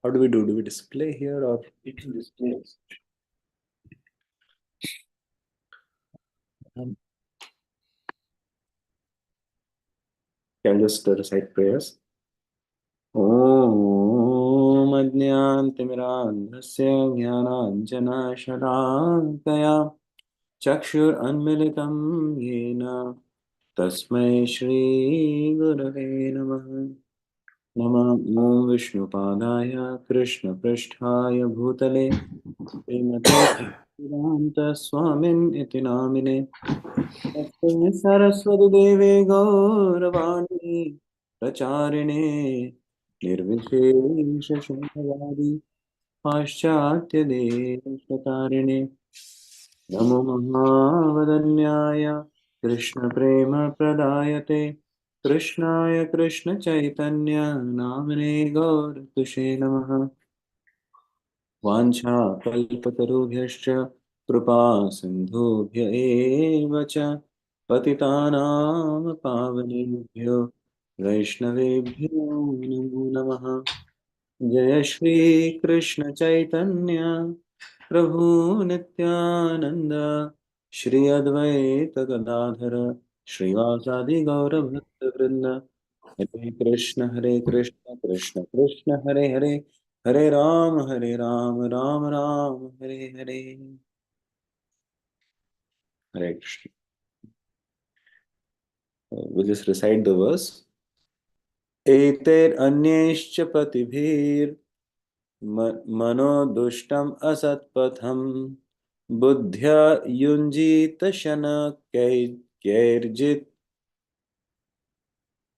How do we do? Do we display here or we can display? Can I just recite prayers? ॐ अज्ञानतिमिरान्धस्य ज्ञानाञ्जनशलाकया चक्षुरुन्मिलितं येन तस्मै श्रीगुरवे नमः। नमः ॐ विष्णुपादाय कृष्णपृष्ठाय भूतले श्रीमते वेदान्तस्वामिन् इति नामिने नमस्ते सरस्वतीदेवे गौरवाणी प्रचारिणे निर्विशेषशून्यवादी पाश्चात्यदेशतारिणे नमो महावदन्याय कृष्णप्रेमप्रदायते कृष्णाय कृष्णचैतन्य नामने गौरतुषे नमः। वाञ्छाकल्पतरुभ्यश्च कृपा सिन्धुभ्य एव च पतितानां पावनेभ्यो वैष्णवेभ्यो नमो नमः। जय श्री कृष्ण चैतन्य प्रभु नित्यानंद श्री अद्वैत गदाधर श्रीवासादि गौर भक्त वृंद हरे Krishna Krishna Krishna Hare Hare Hare Ram Ram Ram Hare Hare. Hare Krishna. We'll just recite the verse. एतैर् अन्यैश्च पतिभिर् मनो दुष्टम् असत्पथम् बुद्ध्या युञ्जीत शनकैर्जित्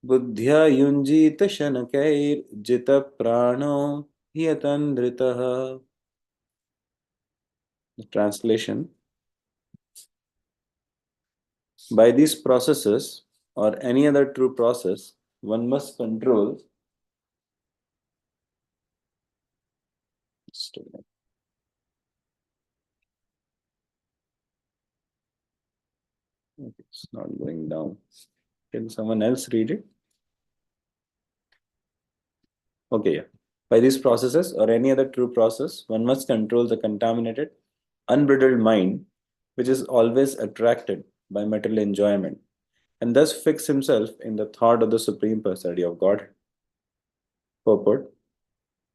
बुद्ध्या युञ्जीत शनकैर्जितप्राणो ह्यतन्द्रितः। Translation: by these processes or any other true process, one must control. It's not going down. Can someone else read it? Okay, yeah. By these processes or any other true process, one must control the contaminated, unbridled mind, which is always attracted by material enjoyment, and thus fix himself in the thought of the Supreme Personality of God. Purport: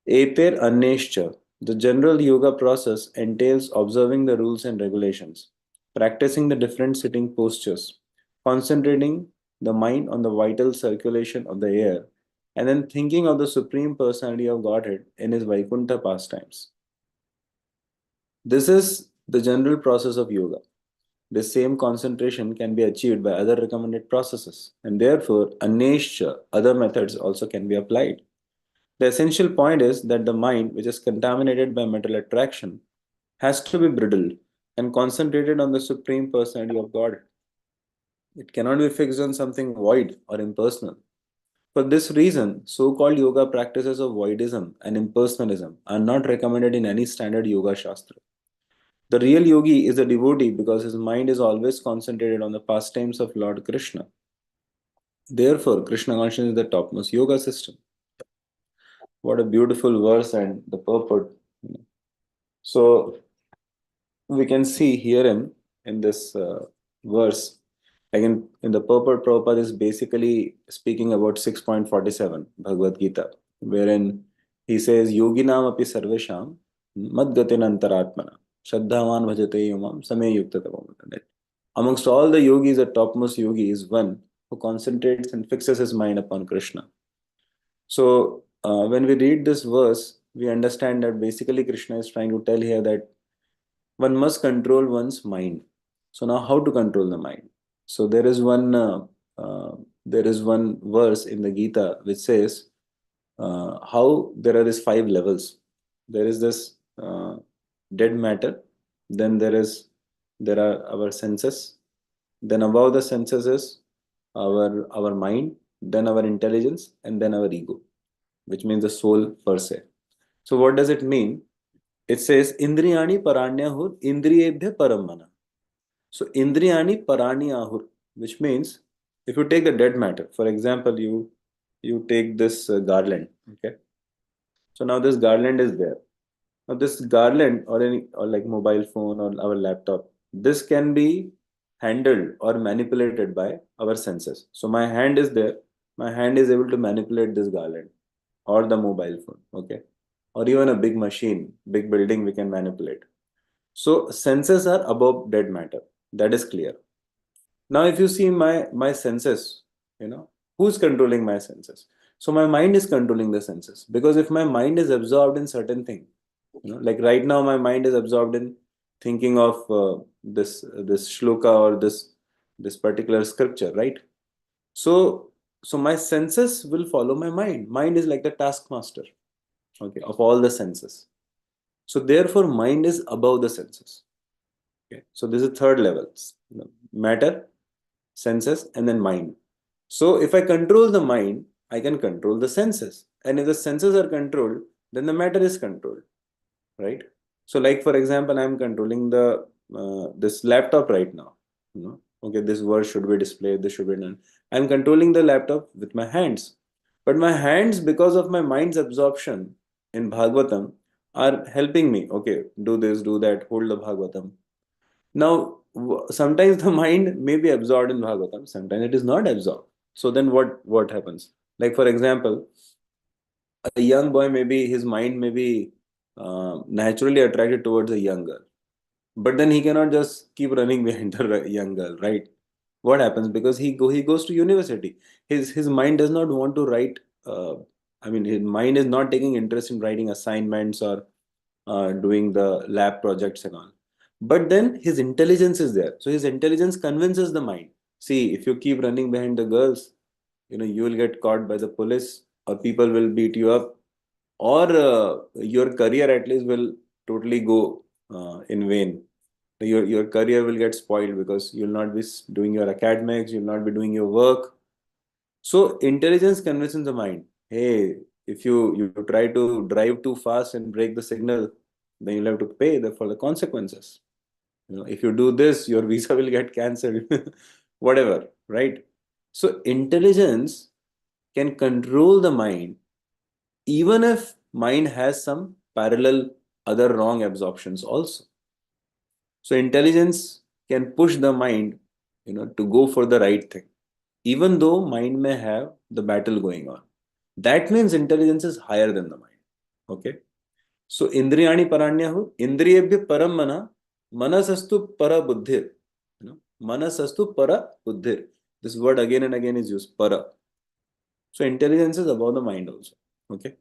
Eter Aneshcha. The general yoga process entails observing the rules and regulations, practicing the different sitting postures, concentrating the mind on the vital circulation of the air, and then thinking of the Supreme Personality of Godhead in his Vaikuntha pastimes. This is the general process of yoga. This same concentration can be achieved by other recommended processes, and therefore, Aneshcha, other methods also can be applied. The essential point is that the mind, which is contaminated by mental attraction, has to be bridled and concentrated on the Supreme Personality of God. It cannot be fixed on something void or impersonal. For this reason, so called yoga practices of voidism and impersonalism are not recommended in any standard yoga shastra. The real yogi is a devotee because his mind is always concentrated on the pastimes of Lord Krishna. Therefore, Krishna consciousness is the topmost yoga system. What a beautiful verse and the purport. So, we can see herein in this verse, again, in the purport, Prabhupada is basically speaking about 6.47 Bhagavad Gita, wherein he says, Yoginam api sarvesham madgatin antaratmana shraddhavan bhajate yumam same yukta tavam. Amongst all the yogis, the topmost yogi is one who concentrates and fixes his mind upon Krishna. So, when we read this verse, we understand that basically Krishna is trying to tell here that one must control one's mind. So now, how to control the mind? So uh, there is one verse in the Gita which says how there are these five levels. There is this dead matter, then there are our senses, then above the senses is our mind, then our intelligence, and then our ego, which means the soul per se. So what does it mean? It says Indriyani paranyahur indriyebhya paramana. So Indriyani parani ahur, which means if you take the dead matter, for example, you take this garland, okay? So now this garland is there. Now this garland or any or like mobile phone or our laptop, this can be handled or manipulated by our senses. So my hand is there. My hand is able to manipulate this garland or the mobile phone. Okay. Or even a big machine, big building we can manipulate. So senses are above dead matter. That is clear. Now, if you see my senses, who's controlling my senses? So my mind is controlling the senses because if my mind is absorbed in certain thing, like right now my mind is absorbed in thinking of this shloka or this particular scripture, right? So so my senses will follow my mind. Mind is like the taskmaster, okay, of all the senses. So therefore, mind is above the senses. Okay, so this is third level, matter, senses, and then mind. So if I control the mind, I can control the senses. And if the senses are controlled, then the matter is controlled, right? So like for example, I'm controlling the this laptop right now. Okay, this word should be displayed, this should be done. I'm controlling the laptop with my hands. But my hands, because of my mind's absorption in Bhagavatam, are helping me. Okay, do this, do that, hold the Bhagavatam. Now, sometimes the mind may be absorbed in Bhagavatam, sometimes it is not absorbed. So then what happens? Like for example, a young boy, maybe his mind may be naturally attracted towards a young girl, but then he cannot just keep running behind a young girl, right? What happens? Because he goes to university. His mind does not want to write. I mean, his mind is not taking interest in writing assignments or doing the lab projects and all. But then his intelligence is there. So his intelligence convinces the mind. See, if you keep running behind the girls, you will get caught by the police, or people will beat you up, or your career at least will totally go in vain. Your career will get spoiled because you'll not be doing your academics, you'll not be doing your work. So intelligence convinces the mind, hey, if you try to drive too fast and break the signal, then you'll have to pay for the consequences. If you do this, your visa will get cancelled, whatever, right? So intelligence can control the mind, even if mind has some parallel other wrong absorptions also. So intelligence can push the mind, to go for the right thing, even though mind may have the battle going on. That means intelligence is higher than the mind. Okay. So indriyani paranyahu, indriyebhya param mana, manasastu para buddhir. Manasastu para buddhir. This word again and again is used, para. So intelligence is above the mind also. Okay.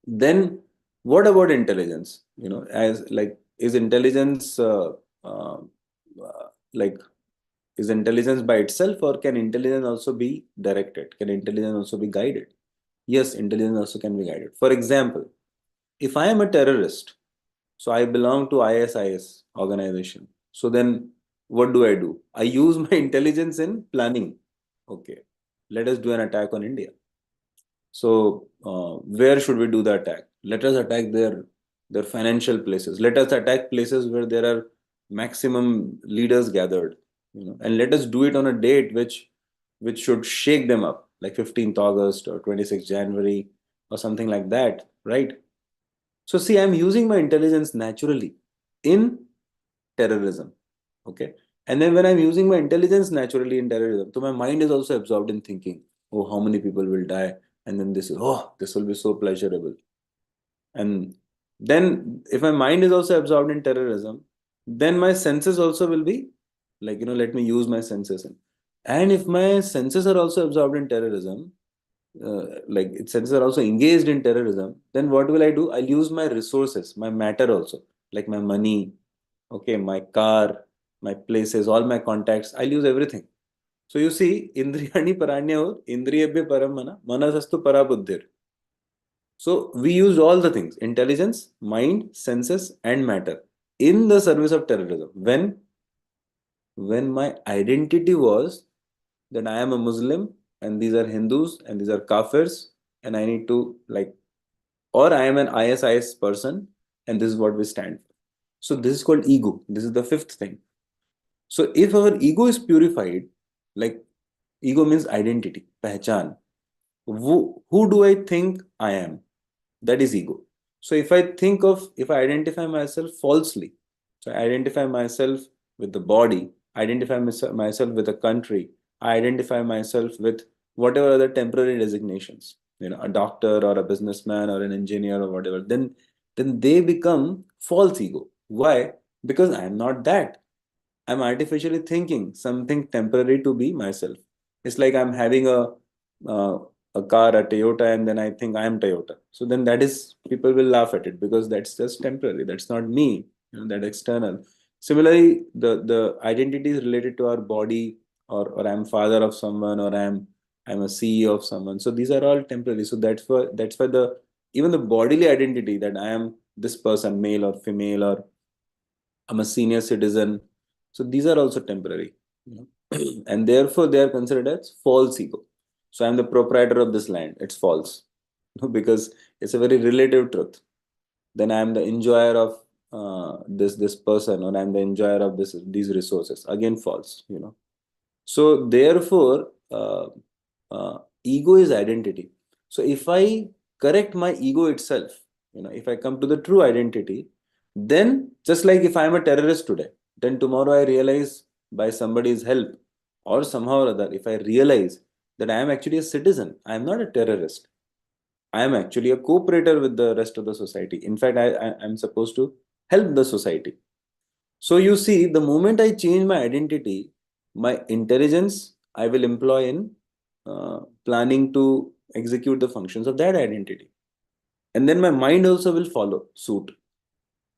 Then what about intelligence? As like, is intelligence like, is intelligence by itself, or can intelligence also be directed? Can intelligence also be guided? Yes, intelligence also can be guided. For example, if I am a terrorist, so I belong to ISIS organization. So then what do? I use my intelligence in planning. Okay, let us do an attack on India. So where should we do the attack? Let us attack their financial places. Let us attack places where there are maximum leaders gathered. And let us do it on a date which should shake them up, like 15th August or 26th January or something like that, right? So see, I'm using my intelligence naturally in terrorism. Okay. And then when I'm using my intelligence naturally in terrorism, so my mind is also absorbed in thinking, oh, how many people will die? And then this will be so pleasurable. And then if my mind is also absorbed in terrorism, then my senses also will be like, let me use my senses. And if my senses are also absorbed in terrorism, like its senses are also engaged in terrorism, then what will I do? I'll use my resources, my matter also, like my money, okay, my car, my places, all my contacts. I'll use everything. So you see, Indriyani Paranya, Indriyabhya Paramana, Manasastu Parabuddhir. So we used all the things, intelligence, mind, senses, and matter in the service of terrorism. When my identity was that I am a Muslim and these are Hindus and these are Kafirs, and I need to like, or I am an ISIS person and this is what we stand for. So this is called ego. This is the fifth thing. So if our ego is purified, like ego means identity, pehchan. Who do I think I am? That is ego. So if I identify myself falsely, so I identify myself with the body, I identify myself with a country, I identify myself with whatever other temporary designations, a doctor or a businessman or an engineer or whatever, then they become false ego. Why? Because I am not that. I'm artificially thinking something temporary to be myself. It's like I'm having uh, a car, a Toyota, and then I think I am Toyota. So then that is, people will laugh at it because that's just temporary. That's not me. That external. Similarly, the identity is related to our body, or I'm father of someone, or I'm a CEO of someone. So these are all temporary. So that's why the even the bodily identity, that I am this person, male or female, or I'm a senior citizen. So these are also temporary, and therefore they are considered as false ego. So I'm the proprietor of this land. It's false, because it's a very relative truth. Then I'm the enjoyer of this person, or I'm the enjoyer of these resources. Again, false. So therefore, ego is identity. So if I correct my ego itself, if I come to the true identity, then just like if I am a terrorist today, then tomorrow I realize by somebody's help or somehow or other, if I realize that I am actually a citizen, I am not a terrorist. I am actually a cooperator with the rest of the society. In fact, I'm supposed to help the society. So you see, the moment I change my identity, my intelligence I will employ in planning to execute the functions of that identity. And then my mind also will follow suit.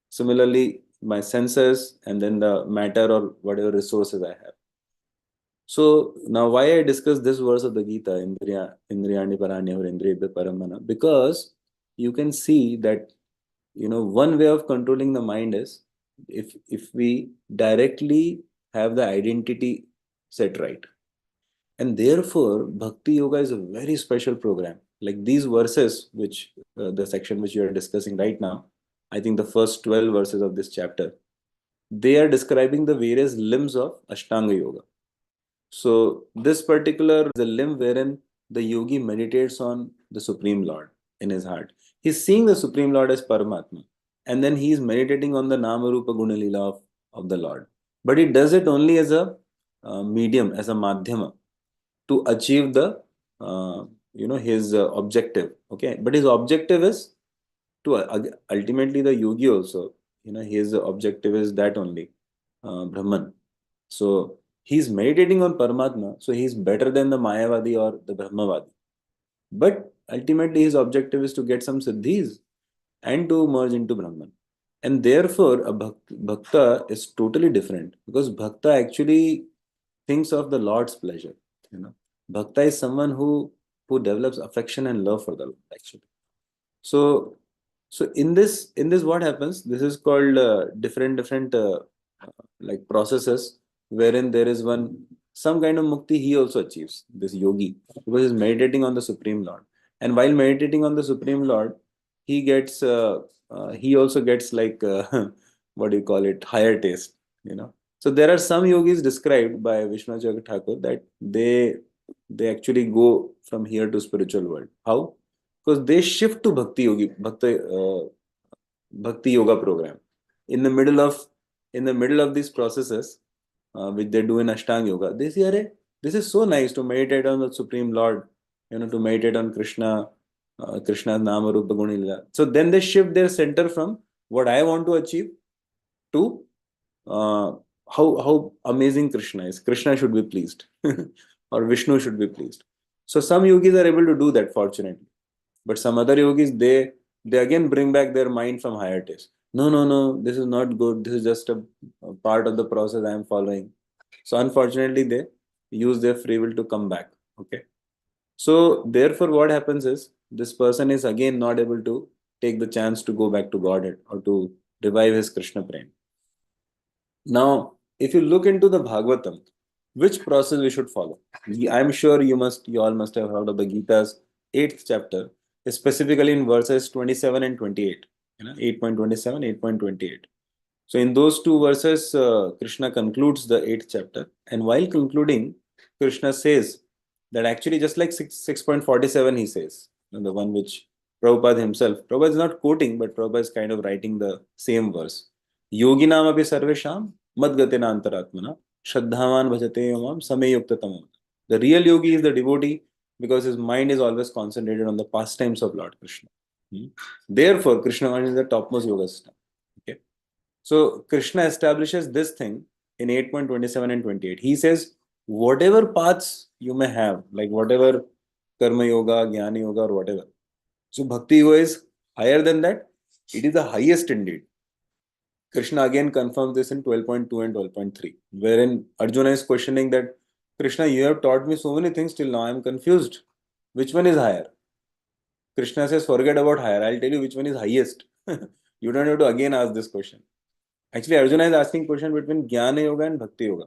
Similarly, my senses, and then the matter or whatever resources I have. So now why I discuss this verse of the Gita, Indriyani Paranya or Indriya Paramana, because you can see that one way of controlling the mind is if we directly have the identity set right. And therefore bhakti yoga is a very special program. Like these verses, which the section which you are discussing right now, I think the first 12 verses of this chapter, they are describing the various limbs of ashtanga yoga. So this particular is a limb wherein the yogi meditates on the Supreme Lord in his heart. He's seeing the Supreme Lord as Paramatma. And then he is meditating on the Nama Rupa Guna Lila of the Lord. But he does it only as a medium, as a madhyama, to achieve the his objective. Okay. But his objective is to ultimately the yogi also, his objective is that only, Brahman. So he's meditating on Paramatma, so he's better than the Mayavadi or the Brahmavadi. But ultimately, his objective is to get some siddhis and to merge into Brahman. And therefore, a bhakta is totally different, because bhakta actually thinks of the Lord's pleasure. Bhakta is someone who develops affection and love for the Lord, actually. So, so in this what happens? This is called different like processes, wherein there is some kind of mukti he also achieves, this yogi, because he's meditating on the Supreme Lord. And while meditating on the Supreme Lord, he also gets like what do you call it, higher taste. So there are some yogis described by Vishwanath Thakur that they actually go from here to spiritual world. How? Because they shift to bhakti yoga program in the middle of these processes, which they do in Ashtanga yoga. They say, "Arey, this is so nice to meditate on the Supreme Lord, to meditate on Krishna's Nama Rupa Guna Lila." So then they shift their center from what I want to achieve to uh, how amazing Krishna is. Krishna should be pleased, or Vishnu should be pleased. So some yogis are able to do that, fortunately. But some other yogis, they again bring back their mind from higher taste. No, no, no, this is not good. This is just a part of the process I am following. So unfortunately, they use their free will to come back. Okay. So therefore, what happens is this person is again not able to take the chance to go back to Godhead or to revive his Krishna prem. Now, if you look into the Bhagavatam, which process we should follow? I'm sure you all must have heard of the Gita's 8th chapter, specifically in verses 27 and 28. 8.27, 8.28. So in those two verses, Krishna concludes the 8th chapter. And while concluding, Krishna says that actually just like 6.47, he says, the one which Prabhupada himself. Prabhupada is not quoting, but Prabhupada is kind of writing the same verse. Yoginam api sarvesham madgatina antaratmana shraddhavan bhajate yamam sameyuktatam. The real yogi is the devotee because his mind is always concentrated on the pastimes of Lord Krishna. Hmm. Therefore, Krishna consciousness is the topmost yoga system. Okay. So Krishna establishes this thing in 8.27 and 28. He says, whatever paths you may have, like whatever karma yoga, jnana yoga, or whatever. So bhakti yoga is higher than that. It is the highest indeed. Krishna again confirms this in 12.2 and 12.3, wherein Arjuna is questioning that, Krishna, you have taught me so many things till now, I am confused. Which one is higher? Krishna says, forget about higher. I'll tell you which one is highest. You don't have to again ask this question. Actually, Arjuna is asking question between Jnana Yoga and Bhakti Yoga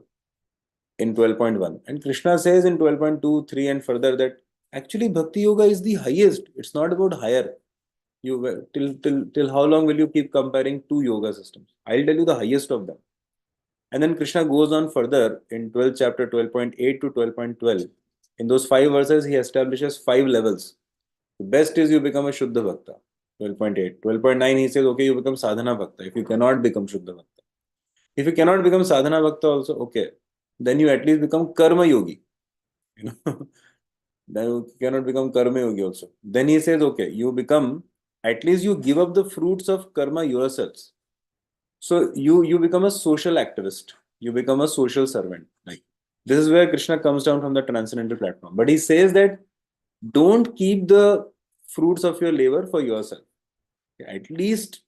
in 12.1. And Krishna says in 12.2, 3 and further that actually Bhakti Yoga is the highest. It's not about higher. You till how long will you keep comparing two yoga systems? I'll tell you the highest of them. And then Krishna goes on further in 12th chapter 12.8 to 12.12. In those five verses, he establishes five levels. The best is you become a Shuddha Bhakta. 12.8. 12.9, he says, okay, you become Sadhana Bhakta if you cannot become Shuddha Bhakta. If you cannot become Sadhana Bhakta also, okay, then you at least become Karma Yogi. You know, then you cannot become Karma Yogi also. Then he says, okay, you become, at least you give up the fruits of karma yourselves. So you become a social activist. You become a social servant. Like this is where Krishna comes down from the transcendental platform. But he says that don't keep the fruits of your labor for yourself. At least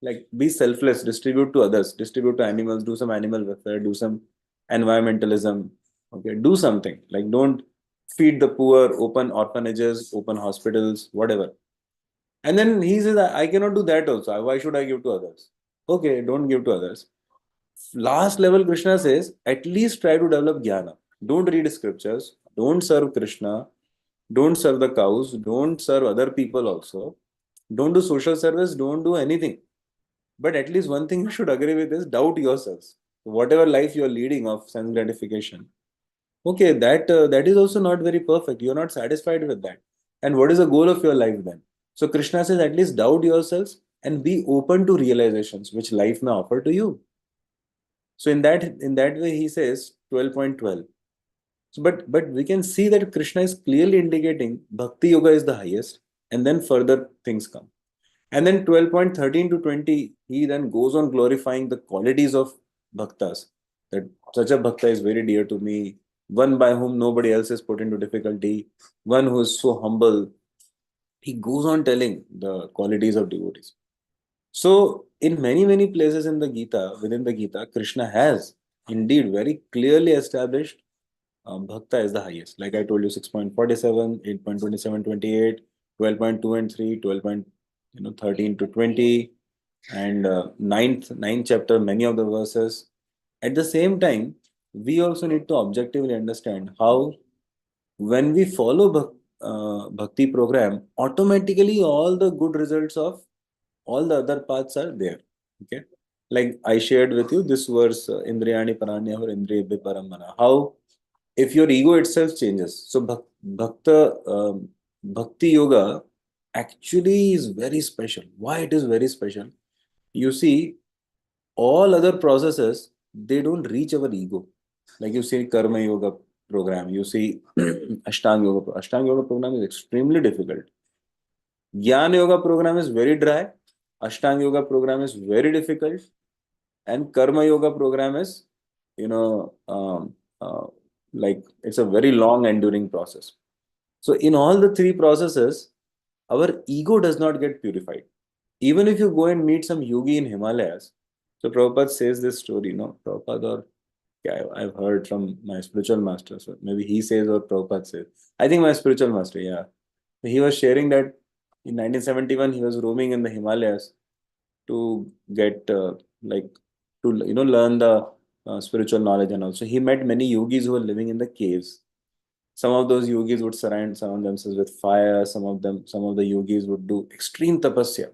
like be selfless, distribute to others, distribute to animals, do some animal welfare, do some environmentalism. Okay, do something. Like don't feed the poor, open orphanages, open hospitals, whatever. And then he says, I cannot do that also. Why should I give to others? Okay, don't give to others. Last level, Krishna says, at least try to develop jnana. Don't read scriptures. Don't serve Krishna. Don't serve the cows. Don't serve other people also. Don't do social service. Don't do anything. But at least one thing you should agree with is doubt yourselves. Whatever life you are leading of sense gratification. Okay, that is also not very perfect. You are not satisfied with that. And what is the goal of your life then? So Krishna says, at least doubt yourselves and be open to realizations which life may offer to you. So in that way, he says 12.12. So, but we can see that Krishna is clearly indicating Bhakti Yoga is the highest, and then further things come. And then 12.13 to 20, he then goes on glorifying the qualities of bhaktas. That such a bhakta is very dear to me, one by whom nobody else is put into difficulty, one who is so humble. He goes on telling the qualities of devotees. So, in many, many places in the Gita, within the Gita, Krishna has indeed very clearly established Bhakta is the highest. Like I told you, 6.47, 8.27, 28, 12.2 and 3, 12.13 to 20, and ninth chapter, many of the verses. At the same time, we also need to objectively understand how when we follow Bhakti program, automatically all the good results of all the other paths are there. Okay. Like I shared with you this verse, Indriyani Paranya or Indriya Paramana. How if your ego itself changes. So Bhakti Yoga actually is very special. Why it is very special? You see, all other processes, they don't reach our ego. Like you see Karma Yoga program, you see Ashtanga Yoga program is extremely difficult. Jnana Yoga program is very dry. Ashtanga Yoga program is very difficult. And Karma Yoga program is, you know, like it's a very long enduring process. So in all the three processes, our ego does not get purified. Even if you go and meet some yogi in Himalayas, so Prabhupada says this story, Prabhupada or yeah, I've heard from my spiritual master. So maybe he says or Prabhupada says. I think my spiritual master, yeah. He was sharing that in 1971 he was roaming in the Himalayas to get like to learn the spiritual knowledge, and also he met many yogis who were living in the caves. Some of those yogis would surround themselves with fire. Some of the yogis would do extreme tapasya.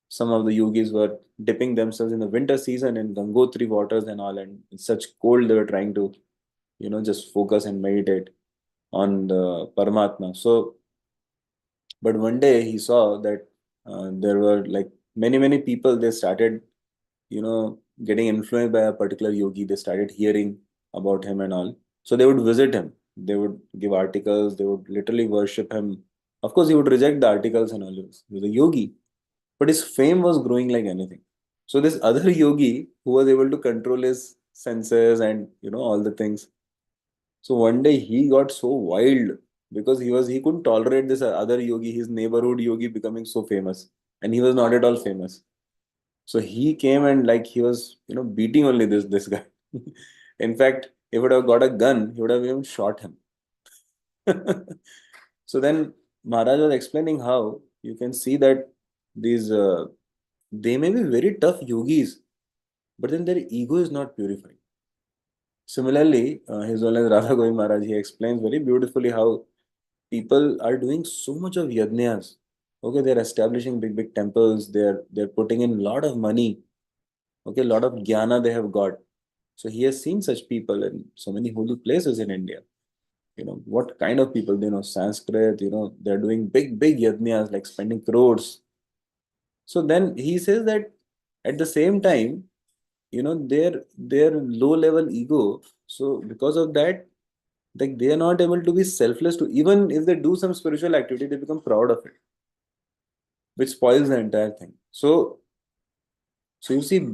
Some of the yogis were dipping themselves in the winter season in Gangotri waters and all, and in such cold they were trying to, just focus and meditate on the Paramatma. So But one day he saw that there were like many people, they started, getting influenced by a particular yogi. They started hearing about him and all. So they would visit him. They would give articles. They would literally worship him. Of course, he would reject the articles and all this. He was a yogi, but his fame was growing like anything. So this other yogi who was able to control his senses and all the things. So one day he got so wild because he couldn't tolerate this other yogi, his neighborhood yogi, becoming so famous, and he was not at all famous. So he came and like he was, beating only this guy. In fact, if he would have got a gun, he would have even shot him. So then Maharaj was explaining how you can see that these they may be very tough yogis, but then their ego is not purified. Similarly, His Holiness Radha Govind Maharaj, he explains very beautifully how people are doing so much of yajnas. Okay, they're establishing big temples. They're putting in a lot of money. Okay, a lot of jnana they have got. So he has seen such people in so many holy places in India. What kind of people? Sanskrit. They're doing big yajnas, like spending crores. So then he says that at the same time, their low level ego. So because of that, like they are not able to be selfless to, even if they do some spiritual activity, they become proud of it, which spoils the entire thing. So you see,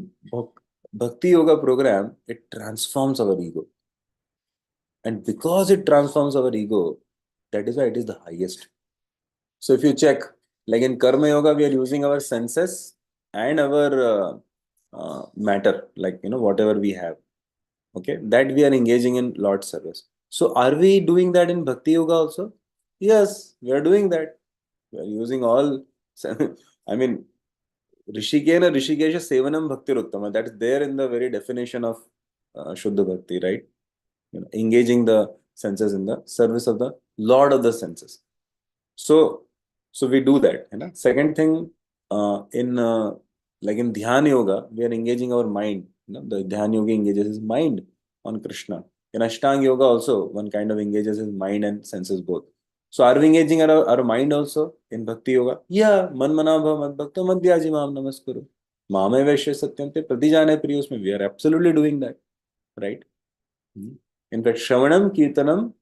bhakti yoga program, it transforms our ego, and because it transforms our ego, that is why it is the highest. So if you check, like in karma yoga, we are using our senses and our matter, like whatever we have. Okay, that we are engaging in Lord's service. So are we doing that in bhakti yoga also? Yes, we are doing that. We are using all. I mean, Rishikena Rishikesha Sevanam Bhakti Uttama. That's there in the very definition of Shuddha Bhakti, right? Engaging the senses in the service of the Lord of the senses. So, so we do that. Second thing, in like in Dhyana Yoga, we are engaging our mind. The Dhyana Yoga engages his mind on Krishna. In Ashtanga Yoga also, one kind of engages his mind and senses both. So are we engaging our mind also in Bhakti Yoga? Yeah, man mana bhav mad bhakto madhyaji mam namaskuru. Mame vaishya satyam te pratijane priyosme. We are absolutely doing that, right? In fact, Shravanam, Kirtanam,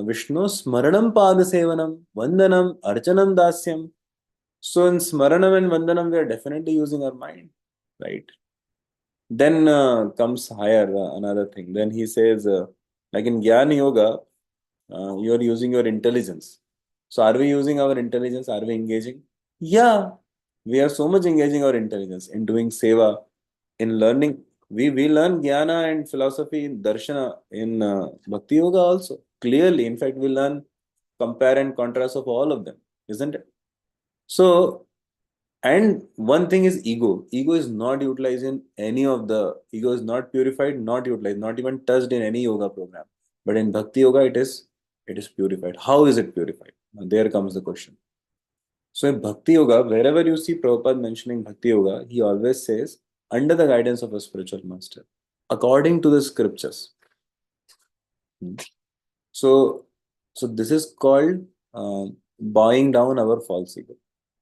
Vishnu, Smaranam, Padasevanam, Vandanam, Archanam, Dasyam. So in Smaranam and Vandanam, we are definitely using our mind, right? Then comes higher another thing. Then he says, like in Jnana Yoga, you are using your intelligence. So are we using our intelligence? Are we engaging? Yeah, we are so much engaging our intelligence in doing seva, in learning. We learn jnana and philosophy in darshana in bhakti yoga also. Clearly, in fact, we learn compare and contrast of all of them, isn't it? So, and one thing is ego. Ego is not utilized in any of the, ego is not purified, not utilized, not even touched in any yoga program. But in bhakti yoga, it is purified. How is it purified? Now, there comes the question. So in Bhakti Yoga, wherever you see Prabhupada mentioning Bhakti Yoga, he always says, under the guidance of a spiritual master, according to the scriptures. Hmm. So, so this is called bowing down our false ego.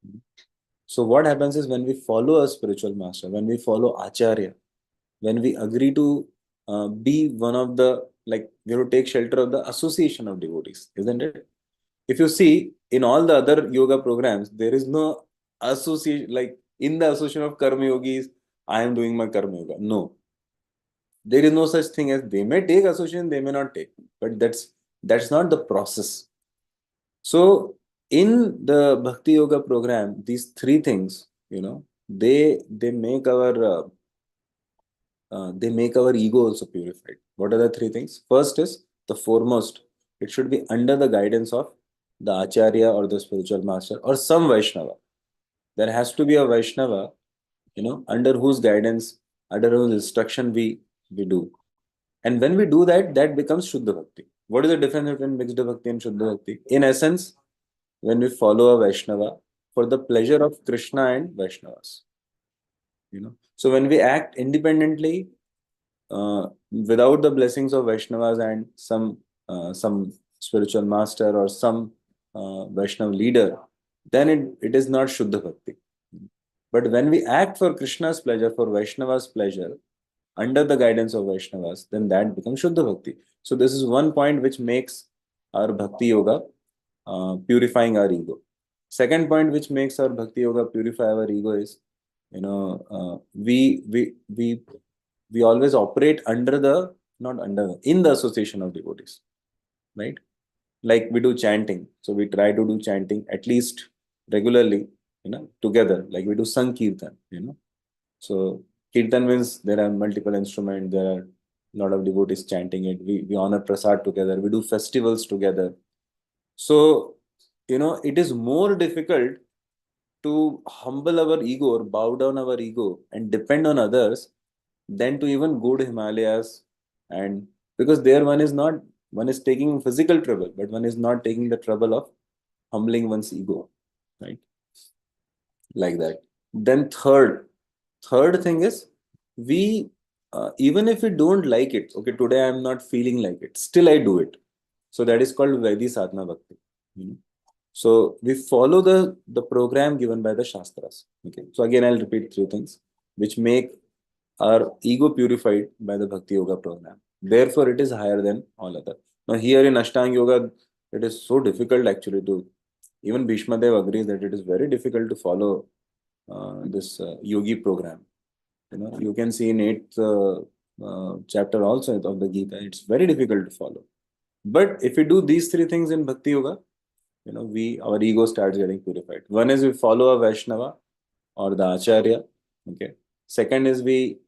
Hmm. So what happens is when we follow a spiritual master, when we follow Acharya, when we agree to be one of the, like, we have to take shelter of the association of devotees, isn't it? If you see in all the other yoga programs, there is no association, like in the association of karma yogis, I am doing my karma yoga. No, there is no such thing as they may take association, they may not take, but that's not the process. So in the bhakti yoga program, these three things, they make our ego also purified. What are the three things? First is the foremost. It should be under the guidance of the Acharya or the spiritual master or some Vaishnava. There has to be a Vaishnava, under whose guidance, under whose instruction we do. And when we do that, that becomes Shuddha Bhakti. What is the difference between mixed Bhakti and Shuddha Bhakti? In essence, when we follow a Vaishnava for the pleasure of Krishna and Vaishnavas. So when we act independently, without the blessings of Vaishnavas and some spiritual master or some Vaishnav leader, then it is not Shuddha Bhakti. But when we act for Krishna's pleasure, for Vaishnava's pleasure, under the guidance of Vaishnavas, then that becomes Shuddha Bhakti. So this is one point which makes our Bhakti Yoga purifying our ego. Second point which makes our Bhakti Yoga purify our ego is, we always operate under the, not under, in the association of devotees, right? Like we do chanting. So we try to do chanting at least regularly, together, like we do Sankirtan. So Kirtan means there are multiple instruments, there are a lot of devotees chanting it. We honor Prasad together, we do festivals together. So, it is more difficult to humble our ego or bow down our ego and depend on others than to even go to Himalayas. And because there one is taking physical trouble, but one is not taking the trouble of humbling one's ego, right? Like that. Then third thing is, we even if we don't like it, okay, today I'm not feeling like it, still I do it. So that is called Vaidhi Sadhana Bhakti. So we follow the program given by the Shastras. Okay. So again, I'll repeat three things which make our ego purified by the Bhakti Yoga program. Therefore, it is higher than all other. Now, here in Ashtanga Yoga, it is so difficult actually to, even Bhishma Dev agrees that it is very difficult to follow this yogi program. You can see in 8th chapter also of the Gita, it's very difficult to follow. But if we do these three things in Bhakti Yoga, our ego starts getting purified. One is we follow a Vaishnava or the Acharya. Okay. Second is we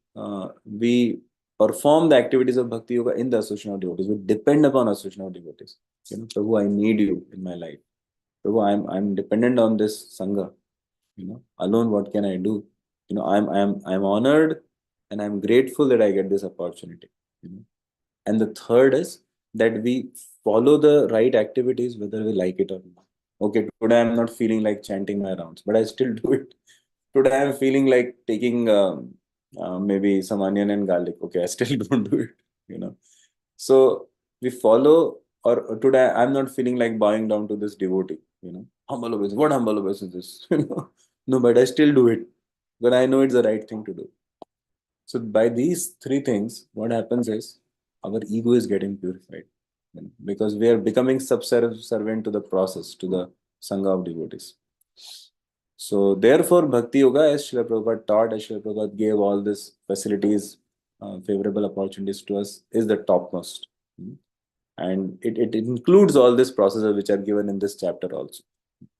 perform the activities of Bhakti Yoga in the association of devotees. We depend upon association of devotees. Prabhu, I need you in my life. Prabhu, I'm dependent on this Sangha. Alone, what can I do? I'm honored and I'm grateful that I get this opportunity. And the third is that we follow the right activities whether we like it or not. Okay, today I'm not feeling like chanting my rounds, but I still do it. Today I'm feeling like taking maybe some onion and garlic. Okay, I still don't do it. So we follow, or today I'm not feeling like bowing down to this devotee. Humble obeisance. What humble obeisance is this? No, but I still do it. But I know it's the right thing to do. So by these three things, what happens is our ego is getting purified, because we are becoming subservient to the process, to the Sangha of devotees. So therefore, Bhakti Yoga, as Srila Prabhupada taught, as Srila Prabhupada gave all these facilities, favorable opportunities to us, is the topmost. And it includes all these processes which are given in this chapter also,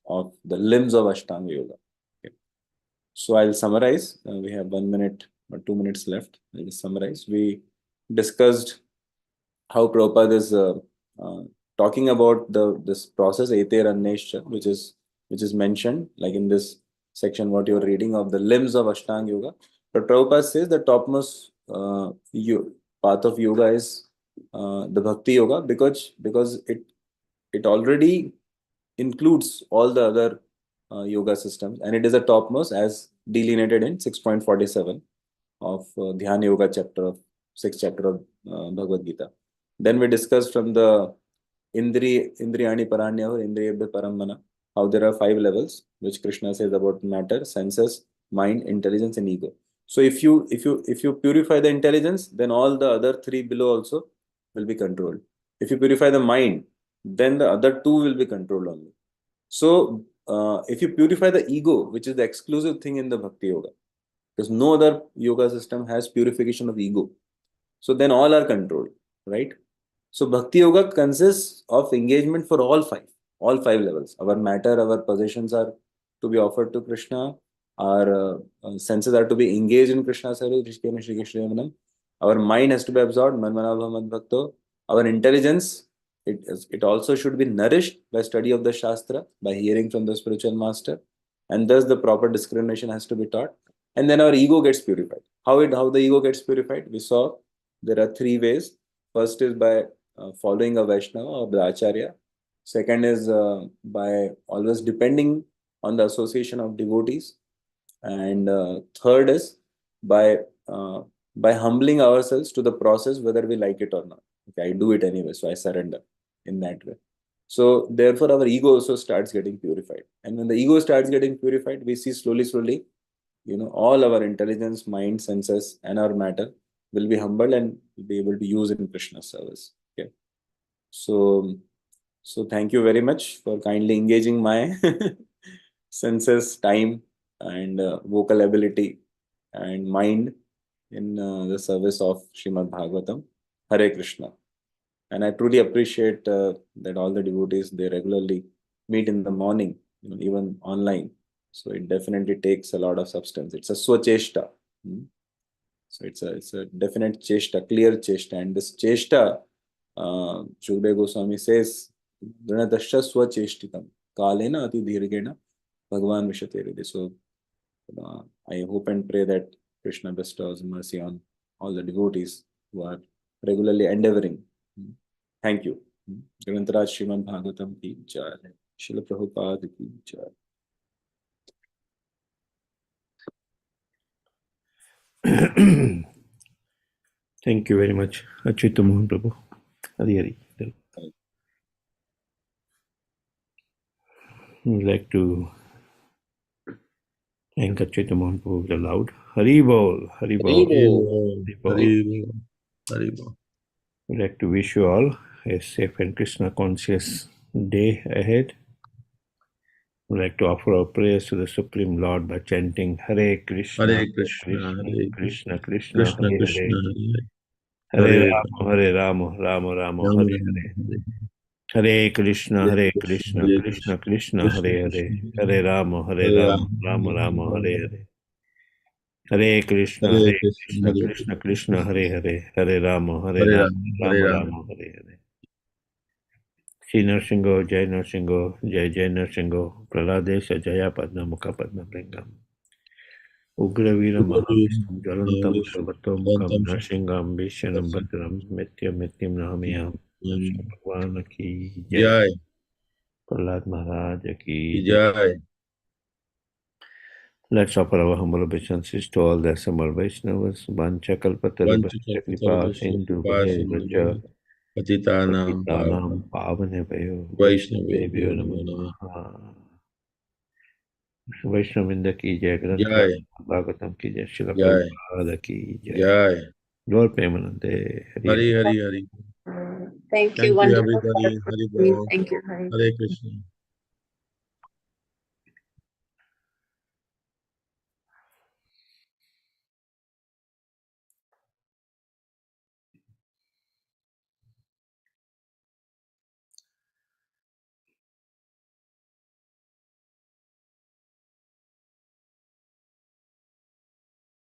of the limbs of Ashtanga Yoga. Okay. So I'll summarize. We have 1 minute or 2 minutes left. I'll just summarize. We discussed how Prabhupada is talking about this process, Eter Annesha, which is mentioned like in this section what you're reading of the limbs of Ashtanga Yoga. But Prabhupada says the topmost path of yoga is the Bhakti Yoga, because it already includes all the other yoga systems, and it is the topmost as delineated in 6.47 of Dhyana Yoga chapter of 6th chapter of Bhagavad Gita. Then we discussed from the Indriyani Paranya or Indriyabhya Paramana, how there are 5 levels, which Krishna says about matter, senses, mind, intelligence, and ego. So if you purify the intelligence, then all the other 3 below also will be controlled. If you purify the mind, then the other 2 will be controlled only. So if you purify the ego, which is the exclusive thing in the Bhakti Yoga, because no other yoga system has purification of ego, so then all are controlled, right? So Bhakti Yoga consists of engagement for all five levels. Our matter, our possessions are to be offered to Krishna. Our senses are to be engaged in Krishna service. Our mind has to be absorbed. Our intelligence, it also should be nourished by study of the Shastra, by hearing from the spiritual master, and thus the proper discrimination has to be taught. And then our ego gets purified. How the ego gets purified? We saw there are 3 ways. First is by following a Vaishnava or the Acharya. Second is by always depending on the association of devotees. And third is by humbling ourselves to the process, whether we like it or not. Okay, I do it anyway, so I surrender in that way. So therefore, our ego also starts getting purified. And when the ego starts getting purified, we see slowly, slowly, all our intelligence, mind, senses, and our matter will be humbled and will be able to use in Krishna's service. Okay. So thank you very much for kindly engaging my senses, time, and vocal ability and mind in the service of Srimad Bhagavatam. Hare Krishna. And I truly appreciate that all the devotees, they regularly meet in the morning, even online. So it definitely takes a lot of substance. It's a swacheshta. So it's a definite cheshta, clear cheshta. And this cheshta, Shukdev Goswami says, Dranatasya swacheshtitam kalena ati dirgena Bhagavan Vishateride. So I hope and pray that Krishna bestows mercy on all the devotees who are regularly endeavoring. Thank you. Grantaraj Srimad Bhagavatam ki jai. Srila Prabhupada ki jai. Thank you very much, Acyuta Mohan Prabhu. Hari Hari. I'd like to thank Acyuta Mohan Prabhu with a loud Hari Bol, Hari Bol, Hari Bol. I'd like to wish you all a safe and Krishna conscious day ahead. I'd like to offer our prayers to the Supreme Lord by chanting Hare Krishna, Hare Krishna, Hare Krishna Krishna, Krishna, Hare Krishna, Hare, Hare Hare Rama, Rama Rama, Ram, Hare Ram, Hare. Hare Krishna, Hare Krishna, Hare Krishna Krishna, Krishna, Hare Hare. Hare Rama, Hare Hare Rama, Ram, Rama Rama, Ram, Hare Hare. Hare Krishna, Hare Hare Krishna, Krishna, Hare Krishna Krishna, Hare Hare. Hare Rama, Hare Hare Rama, Ram, Hare Rama Ram. Rama, Hare Hare. Shri Narsingho, Jai Narsingho, Jai Jai Narsingho, Praladesha, Jaya Padma, Mukha Padma Lingam. Ugraveera Mahavishnu, Jalantam Sarvatam Mukam, Narsingam, Vishanam Bhadram, Mityam Mityam Nahamiyam. Shri Bhagwan ki Jai. Jai, Prahlad Maharaj ki Jai. Jai. Let's offer our humble obeisances to all the assembled Vaishnavas. Vancha kalpatarubhascha kripa sindhu bhayavacha Patitanam, patitanam pavanebhayo Vaishnavebhyo Vaishnavebhyo Namo namo Namaha. namaha. Vaishnavinda ki jai, Granthra Jai, Bhagavatam ki jai, Srila Jai, Prabhupada ki jai. Jai. Gaur Premanande, Hari Hari, Hari. Hari, Hari. Thank you, Thank you, wonderful. everybody. Hari Bol. Thank you, Hari. Hare Krishna.